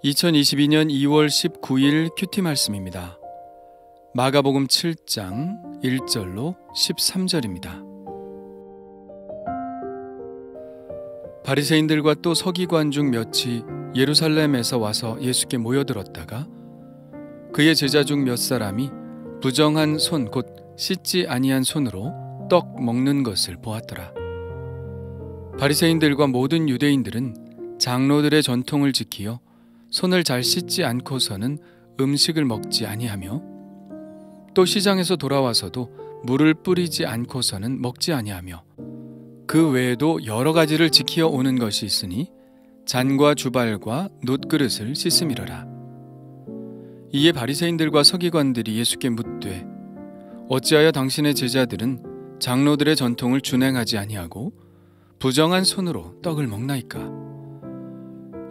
2022년 2월 19일 큐티 말씀입니다. 마가복음 7장 1절로 13절입니다. 바리새인들과 또 서기관 중 몇이 예루살렘에서 와서 예수께 모여들었다가 그의 제자 중 몇 사람이 부정한 손 곧 씻지 아니한 손으로 떡 먹는 것을 보았더라. 바리새인들과 모든 유대인들은 장로들의 전통을 지키어 손을 잘 씻지 않고서는 음식을 먹지 아니하며 또 시장에서 돌아와서도 물을 뿌리지 않고서는 먹지 아니하며 그 외에도 여러 가지를 지키어 오는 것이 있으니 잔과 주발과 놋그릇을 씻음이러라. 이에 바리새인들과 서기관들이 예수께 묻되 어찌하여 당신의 제자들은 장로들의 전통을 준행하지 아니하고 부정한 손으로 떡을 먹나이까?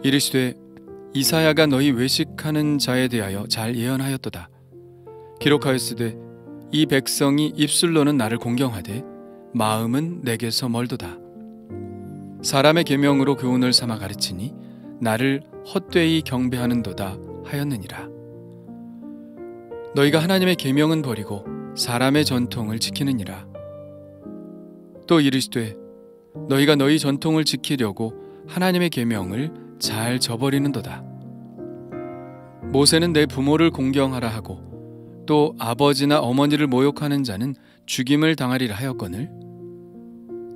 이르시되 이사야가 너희 외식하는 자에 대하여 잘 예언하였도다. 기록하였으되 이 백성이 입술로는 나를 공경하되 마음은 내게서 멀도다. 사람의 계명으로 교훈을 삼아 가르치니 나를 헛되이 경배하는도다 하였느니라. 너희가 하나님의 계명은 버리고 사람의 전통을 지키느니라. 또 이르시되 너희가 너희 전통을 지키려고 하나님의 계명을 잘 저버리는도다. 모세는 내 부모를 공경하라 하고 또 아버지나 어머니를 모욕하는 자는 죽임을 당하리라 하였거늘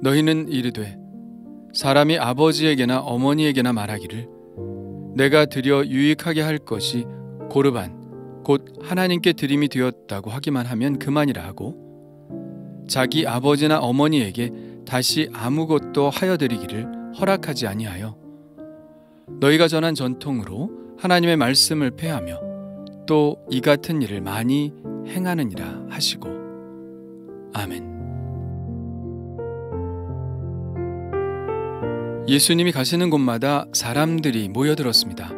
너희는 이르되 사람이 아버지에게나 어머니에게나 말하기를 내가 드려 유익하게 할 것이 고르반 곧 하나님께 드림이 되었다고 하기만 하면 그만이라 하고 자기 아버지나 어머니에게 다시 아무것도 하여 드리기를 허락하지 아니하여 너희가 전한 전통으로 하나님의 말씀을 폐하며 또 이 같은 일을 많이 행하느니라 하시고 아멘. 예수님이 가시는 곳마다 사람들이 모여들었습니다.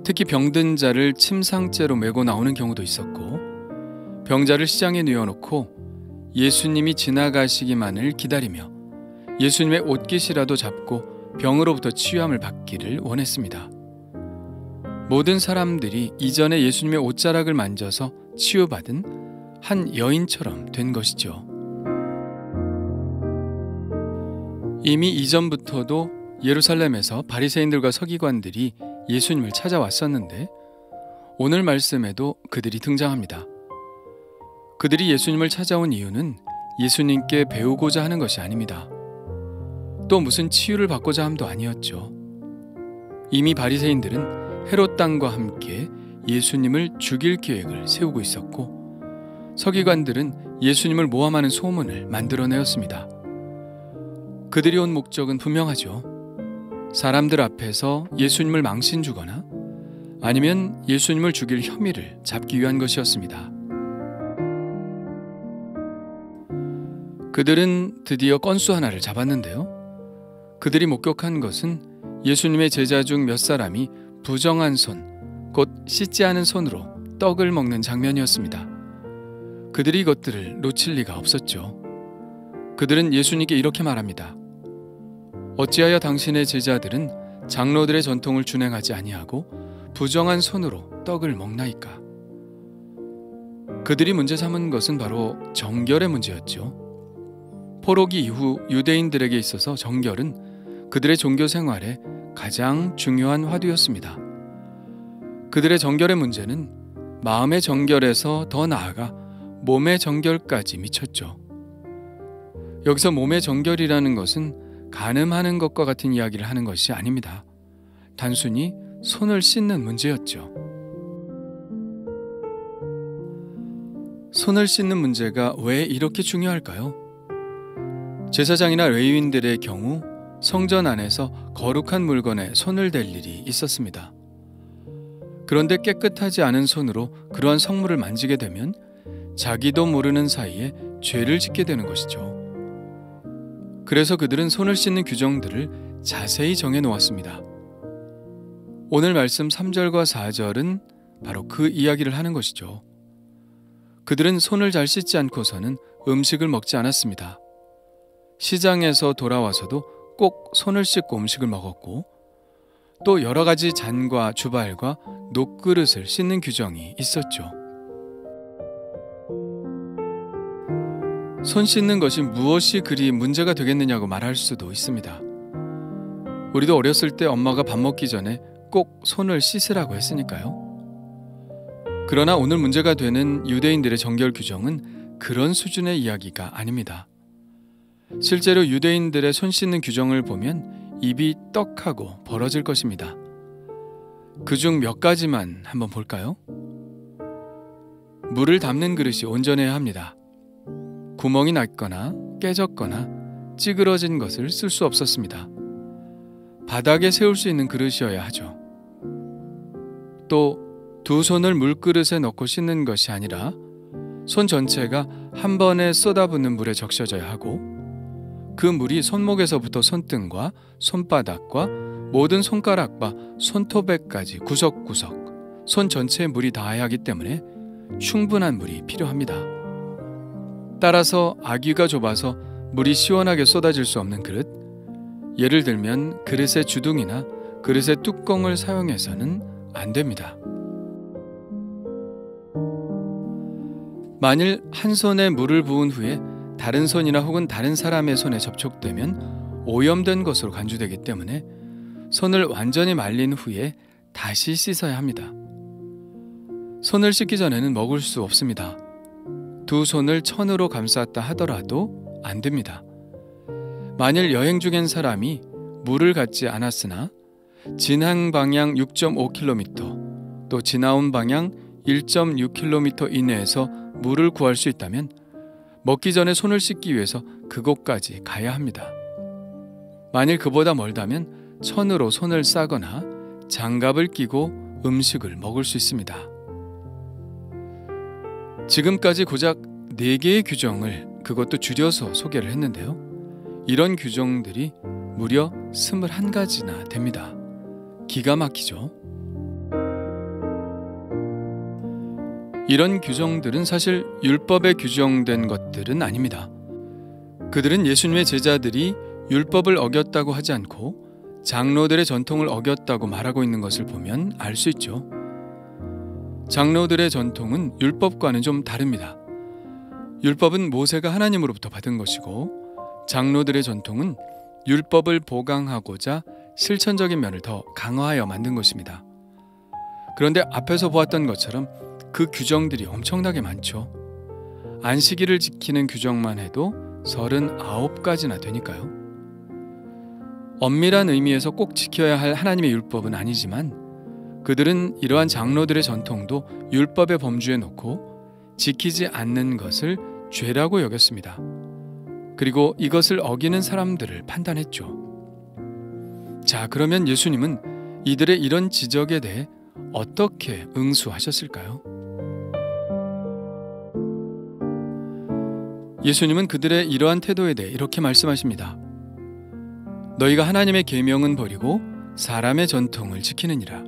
특히 병든 자를 침상째로 메고 나오는 경우도 있었고 병자를 시장에 뉘어놓고 예수님이 지나가시기만을 기다리며 예수님의 옷깃이라도 잡고 병으로부터 치유함을 받기를 원했습니다. 모든 사람들이 이전에 예수님의 옷자락을 만져서 치유받은 한 여인처럼 된 것이죠. 이미 이전부터도 예루살렘에서 바리새인들과 서기관들이 예수님을 찾아왔었는데 오늘 말씀에도 그들이 등장합니다. 그들이 예수님을 찾아온 이유는 예수님께 배우고자 하는 것이 아닙니다. 또 무슨 치유를 받고자 함도 아니었죠. 이미 바리새인들은 헤롯 왕과 함께 예수님을 죽일 계획을 세우고 있었고 서기관들은 예수님을 모함하는 소문을 만들어내었습니다. 그들이 온 목적은 분명하죠. 사람들 앞에서 예수님을 망신주거나 아니면 예수님을 죽일 혐의를 잡기 위한 것이었습니다. 그들은 드디어 건수 하나를 잡았는데요. 그들이 목격한 것은 예수님의 제자 중 몇 사람이 부정한 손, 곧 씻지 않은 손으로 떡을 먹는 장면이었습니다. 그들이 이것들을 놓칠 리가 없었죠. 그들은 예수님께 이렇게 말합니다. 어찌하여 당신의 제자들은 장로들의 전통을 준행하지 아니하고 부정한 손으로 떡을 먹나이까? 그들이 문제 삼은 것은 바로 정결의 문제였죠. 포로기 이후 유대인들에게 있어서 정결은 그들의 종교 생활에 가장 중요한 화두였습니다. 그들의 정결의 문제는 마음의 정결에서 더 나아가 몸의 정결까지 미쳤죠. 여기서 몸의 정결이라는 것은 간음하는 것과 같은 이야기를 하는 것이 아닙니다. 단순히 손을 씻는 문제였죠. 손을 씻는 문제가 왜 이렇게 중요할까요? 제사장이나 레위인들의 경우 성전 안에서 거룩한 물건에 손을 댈 일이 있었습니다. 그런데 깨끗하지 않은 손으로 그러한 성물을 만지게 되면 자기도 모르는 사이에 죄를 짓게 되는 것이죠. 그래서 그들은 손을 씻는 규정들을 자세히 정해 놓았습니다. 오늘 말씀 3절과 4절은 바로 그 이야기를 하는 것이죠. 그들은 손을 잘 씻지 않고서는 음식을 먹지 않았습니다. 시장에서 돌아와서도 꼭 손을 씻고 음식을 먹었고 또 여러 가지 잔과 주발과 녹그릇을 씻는 규정이 있었죠. 손 씻는 것이 무엇이 그리 문제가 되겠느냐고 말할 수도 있습니다. 우리도 어렸을 때 엄마가 밥 먹기 전에 꼭 손을 씻으라고 했으니까요. 그러나 오늘 문제가 되는 유대인들의 정결 규정은 그런 수준의 이야기가 아닙니다. 실제로 유대인들의 손 씻는 규정을 보면 입이 떡하고 벌어질 것입니다. 그중 몇 가지만 한번 볼까요? 물을 담는 그릇이 온전해야 합니다. 구멍이 났거나 깨졌거나 찌그러진 것을 쓸 수 없었습니다. 바닥에 세울 수 있는 그릇이어야 하죠. 또 두 손을 물그릇에 넣고 씻는 것이 아니라 손 전체가 한 번에 쏟아붓는 물에 적셔져야 하고 그 물이 손목에서부터 손등과 손바닥과 모든 손가락과 손토백까지 구석구석 손 전체에 물이 닿아야 하기 때문에 충분한 물이 필요합니다. 따라서 아귀가 좁아서 물이 시원하게 쏟아질 수 없는 그릇, 예를 들면 그릇의 주둥이나 그릇의 뚜껑을 사용해서는 안 됩니다. 만일 한 손에 물을 부은 후에 다른 손이나 혹은 다른 사람의 손에 접촉되면 오염된 것으로 간주되기 때문에 손을 완전히 말린 후에 다시 씻어야 합니다. 손을 씻기 전에는 먹을 수 없습니다. 두 손을 천으로 감쌌다 하더라도 안 됩니다. 만일 여행 중인 사람이 물을 갖지 않았으나 진행 방향 6.5km 또 지나온 방향 1.6km 이내에서 물을 구할 수 있다면 먹기 전에 손을 씻기 위해서 그곳까지 가야 합니다. 만일 그보다 멀다면 천으로 손을 싸거나 장갑을 끼고 음식을 먹을 수 있습니다. 지금까지 고작 4개의 규정을 그것도 줄여서 소개를 했는데요. 이런 규정들이 무려 21가지나 됩니다. 기가 막히죠? 이런 규정들은 사실 율법에 규정된 것들은 아닙니다. 그들은 예수님의 제자들이 율법을 어겼다고 하지 않고 장로들의 전통을 어겼다고 말하고 있는 것을 보면 알 수 있죠. 장로들의 전통은 율법과는 좀 다릅니다. 율법은 모세가 하나님으로부터 받은 것이고 장로들의 전통은 율법을 보강하고자 실천적인 면을 더 강화하여 만든 것입니다. 그런데 앞에서 보았던 것처럼 그 규정들이 엄청나게 많죠. 안식일을 지키는 규정만 해도 39가지나 되니까요. 엄밀한 의미에서 꼭 지켜야 할 하나님의 율법은 아니지만 그들은 이러한 장로들의 전통도 율법의 범주에 놓고 지키지 않는 것을 죄라고 여겼습니다. 그리고 이것을 어기는 사람들을 판단했죠. 자, 그러면 예수님은 이들의 이런 지적에 대해 어떻게 응수하셨을까요? 예수님은 그들의 이러한 태도에 대해 이렇게 말씀하십니다. 너희가 하나님의 계명은 버리고 사람의 전통을 지키느니라.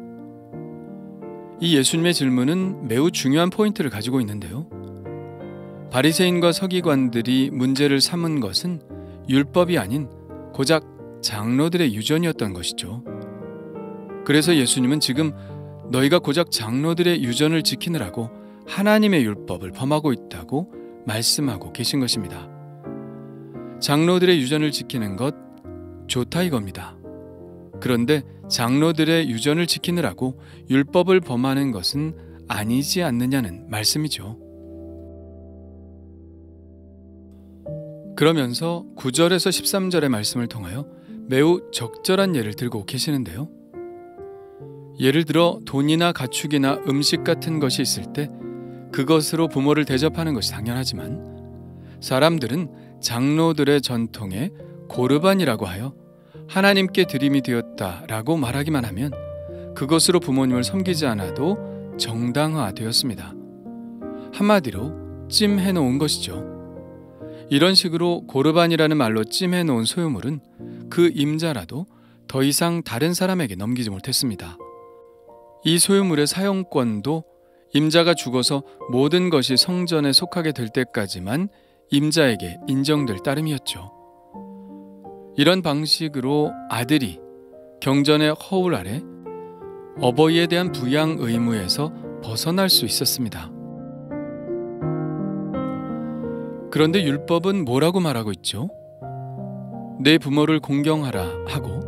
이 예수님의 질문은 매우 중요한 포인트를 가지고 있는데요. 바리새인과 서기관들이 문제를 삼은 것은 율법이 아닌 고작 장로들의 유전이었던 것이죠. 그래서 예수님은 지금 너희가 고작 장로들의 유전을 지키느라고 하나님의 율법을 범하고 있다고 말씀하고 계신 것입니다. 장로들의 유전을 지키는 것 좋다 이겁니다. 그런데 장로들의 유전을 지키느라고 율법을 범하는 것은 아니지 않느냐는 말씀이죠. 그러면서 9절에서 13절의 말씀을 통하여 매우 적절한 예를 들고 계시는데요. 예를 들어 돈이나 가축이나 음식 같은 것이 있을 때 그것으로 부모를 대접하는 것이 당연하지만 사람들은 장로들의 전통에 고르반이라고 하여 하나님께 드림이 되었다라고 말하기만 하면 그것으로 부모님을 섬기지 않아도 정당화되었습니다. 한마디로 찜해놓은 것이죠. 이런 식으로 고르반이라는 말로 찜해놓은 소유물은 그 임자라도 더 이상 다른 사람에게 넘기지 못했습니다. 이 소유물의 사용권도 임자가 죽어서 모든 것이 성전에 속하게 될 때까지만 임자에게 인정될 따름이었죠. 이런 방식으로 아들이 경전의 허울 아래 어버이에 대한 부양 의무에서 벗어날 수 있었습니다. 그런데 율법은 뭐라고 말하고 있죠? 내 부모를 공경하라 하고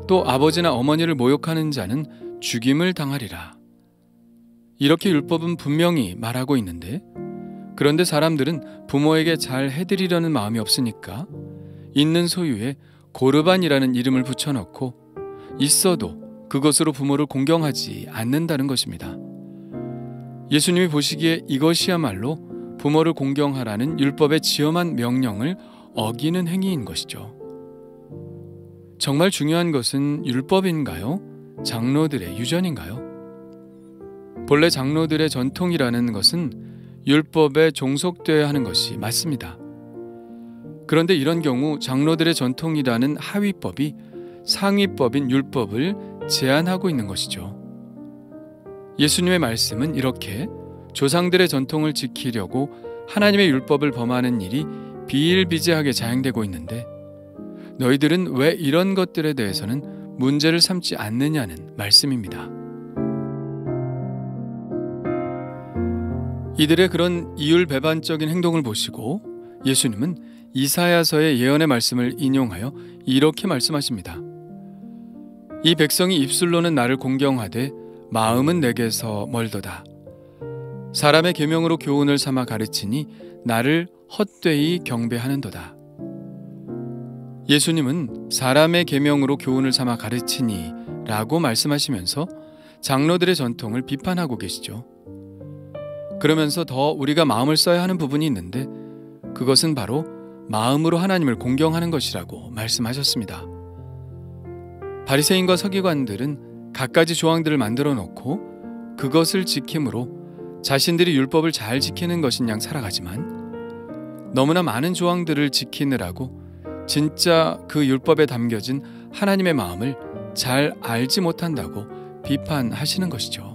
또 아버지나 어머니를 모욕하는 자는 죽임을 당하리라. 이렇게 율법은 분명히 말하고 있는데, 그런데 사람들은 부모에게 잘 해드리려는 마음이 없으니까 있는 소유에 고르반이라는 이름을 붙여넣고 있어도 그것으로 부모를 공경하지 않는다는 것입니다. 예수님이 보시기에 이것이야말로 부모를 공경하라는 율법의 지엄한 명령을 어기는 행위인 것이죠. 정말 중요한 것은 율법인가요? 장로들의 유전인가요? 본래 장로들의 전통이라는 것은 율법에 종속되어야 하는 것이 맞습니다. 그런데 이런 경우 장로들의 전통이라는 하위법이 상위법인 율법을 제한하고 있는 것이죠. 예수님의 말씀은 이렇게 조상들의 전통을 지키려고 하나님의 율법을 범하는 일이 비일비재하게 자행되고 있는데, 너희들은 왜 이런 것들에 대해서는 문제를 삼지 않느냐는 말씀입니다. 이들의 그런 이율배반적인 행동을 보시고 예수님은 이사야서의 예언의 말씀을 인용하여 이렇게 말씀하십니다. 이 백성이 입술로는 나를 공경하되 마음은 내게서 멀도다. 사람의 계명으로 교훈을 삼아 가르치니 나를 헛되이 경배하는도다. 예수님은 사람의 계명으로 교훈을 삼아 가르치니 라고 말씀하시면서 장로들의 전통을 비판하고 계시죠. 그러면서 더 우리가 마음을 써야 하는 부분이 있는데, 그것은 바로 마음으로 하나님을 공경하는 것이라고 말씀하셨습니다. 바리새인과 서기관들은 갖가지 조항들을 만들어 놓고 그것을 지킴으로 자신들이 율법을 잘 지키는 것인 양 살아가지만, 너무나 많은 조항들을 지키느라고 진짜 그 율법에 담겨진 하나님의 마음을 잘 알지 못한다고 비판하시는 것이죠.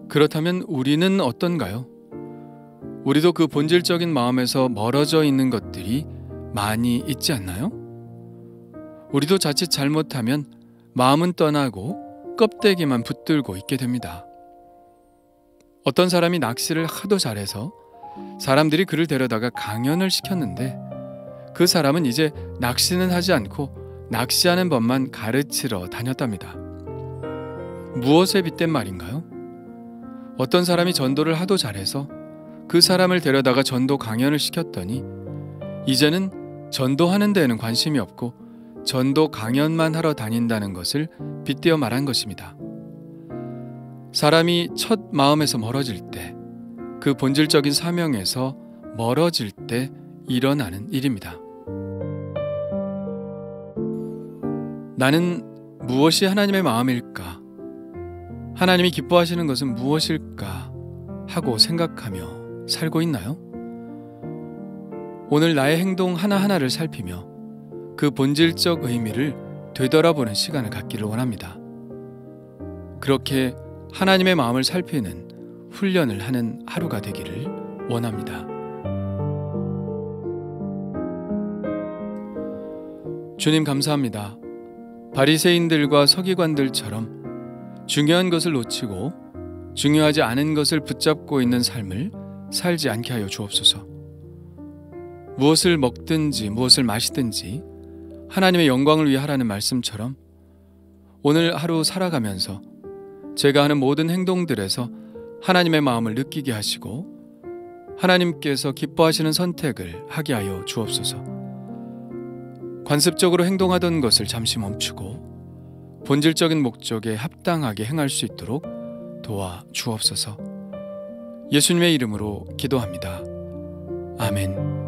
그렇다면 우리는 어떤가요? 우리도 그 본질적인 마음에서 멀어져 있는 것들이 많이 있지 않나요? 우리도 자칫 잘못하면 마음은 떠나고 껍데기만 붙들고 있게 됩니다. 어떤 사람이 낚시를 하도 잘해서 사람들이 그를 데려다가 강연을 시켰는데, 그 사람은 이제 낚시는 하지 않고 낚시하는 법만 가르치러 다녔답니다. 무엇에 빗댄 말인가요? 어떤 사람이 전도를 하도 잘해서 그 사람을 데려다가 전도 강연을 시켰더니 이제는 전도하는 데에는 관심이 없고 전도 강연만 하러 다닌다는 것을 빗대어 말한 것입니다. 사람이 첫 마음에서 멀어질 때, 그 본질적인 사명에서 멀어질 때 일어나는 일입니다. 나는 무엇이 하나님의 마음일까? 하나님이 기뻐하시는 것은 무엇일까? 하고 생각하며 살고 있나요? 오늘 나의 행동 하나하나를 살피며 그 본질적 의미를 되돌아보는 시간을 갖기를 원합니다. 그렇게 하나님의 마음을 살피는 훈련을 하는 하루가 되기를 원합니다. 주님 감사합니다. 바리새인들과 서기관들처럼 중요한 것을 놓치고 중요하지 않은 것을 붙잡고 있는 삶을 살지 않게 하여 주옵소서. 무엇을 먹든지 무엇을 마시든지 하나님의 영광을 위해 하라는 말씀처럼 오늘 하루 살아가면서 제가 하는 모든 행동들에서 하나님의 마음을 느끼게 하시고 하나님께서 기뻐하시는 선택을 하게 하여 주옵소서. 관습적으로 행동하던 것을 잠시 멈추고 본질적인 목적에 합당하게 행할 수 있도록 도와 주옵소서. 예수님의 이름으로 기도합니다. 아멘.